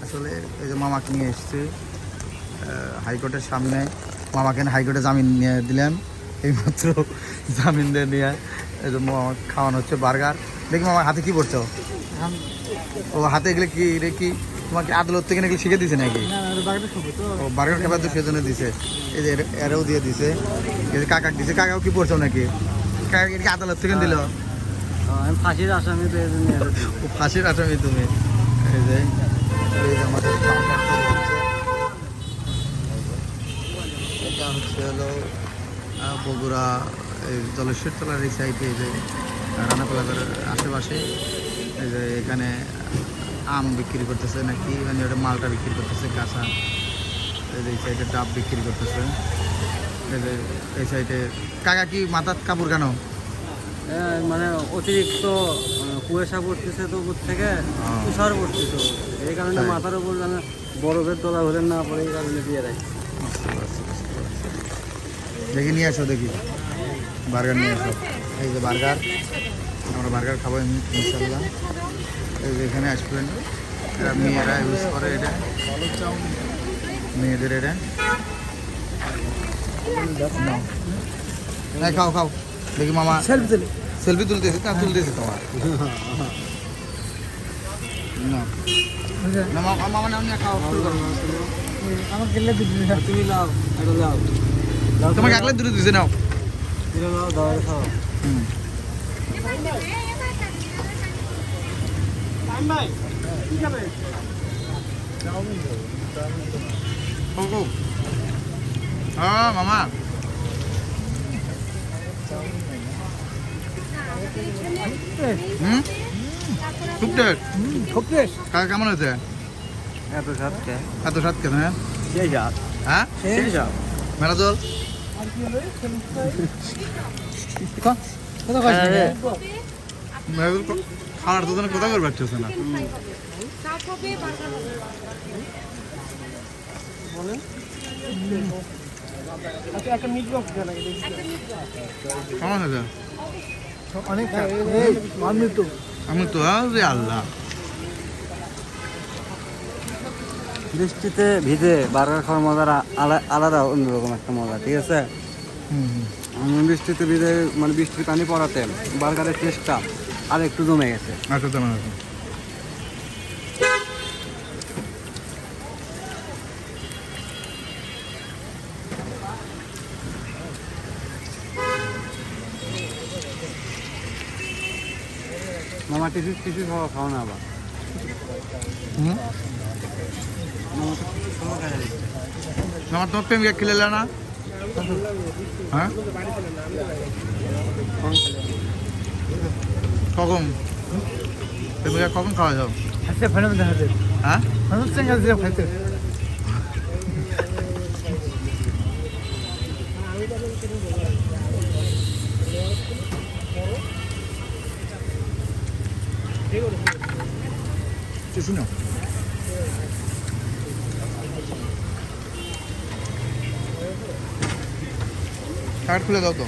আসলে এই যে মামাকে নিয়ে এসেছি হাইকোর্টের সামনে। মামাকে হাইকোর্টে জামিন নিয়ে দিলাম এইমাত্র। জামিন দিয়ে নিয়ে এই যে মামা খাওয়ানো হচ্ছে বার্গার। দেখি মামার হাতে কি পড়ছো? ও হাতে এগুলো কি রে? কি তোমাকে আদালত থেকে নাকি শিখে দিছে নাকি? ও বার্গার খাবার তো সেজন্য দিছে। এই যে এরাও দিয়ে দিছে, এই যে কাকাক দিছে। কাকাও কি পড়ছো নাকি? কাকা কি আদালত থেকে দিল? ফাঁসির আসামি ও ফাঁসির আসামি তুমি। এই যে আমাদের এটা হচ্ছে হলো বগুড়া এই জলেশ্বর তলার এই সাইডে, এই যে রানা প্লাজার আশেপাশে। এই যে এখানে আম বিক্রি করতেছে নাকি, মানে ওটা মালটা বিক্রি করতেছে কাঁচা। এই যে এই সাইডে ডাব বিক্রি করতেছে। এই যে এই সাইডে কাকা কি মাথার কাপড় কেন? মানে অতিরিক্ত কুয়াশা পড়তেছে তো উপর থেকে, তুষার পড়তেছে, এই কারণে মাথার উপর মানে বরফের তলা হলে না পড়ে, এই কারণে দিয়ে রাখি। দেখি নিয়ে আসো, দেখি বার্গার নিয়ে আসো। এই যে বার্গার, আমরা বার্গার খাবো ইনশাল্লাহ। এই যে এখানে আসবেন, এরা মেয়েরা ইউজ করে এটা, মেয়েদের এটা। হ্যাঁ খাও খাও, দেখি মামা সেলফি তুলতেছে না? তুলতেছে তোমার না না মামা নাও নিয়ে খাও, শুরু করো। আমার গেলে তুমি লাও, তোমাকে একলাই দূরে দিছে, নাও। খাও। হ্যাঁ মামা, খুব টেস্ট। কাকা কেমন হয়েছে? এত স্বাদ কে? এত স্বাদ কেন? হ্যাঁ সেই স্বাদ, হ্যাঁ সেই স্বাদ। মেলা জল খাওয়ার তো কোথাও করে পারছে না। কেমন হয়েছে? আমি তো আল্লাহ বৃষ্টিতে ভিজে বার্গার খাওয়ার মজার আলাদা অন্যরকম একটা মজা, ঠিক আছে? বৃষ্টিতে ভিজে মানে বৃষ্টির পানি পড়াতে বার্গারের টেস্টটা আর একটু জমে গেছে। আচ্ছা তেমন আছে। মামা টিসু খাওয়া না আবার। আমার তোমার প্রেমিকা খেলে না? হ্যাঁ কখন প্রেমিকা কখন খাওয়া যাও? হ্যাঁ শুনো, কার্ড খুলে দাও তো।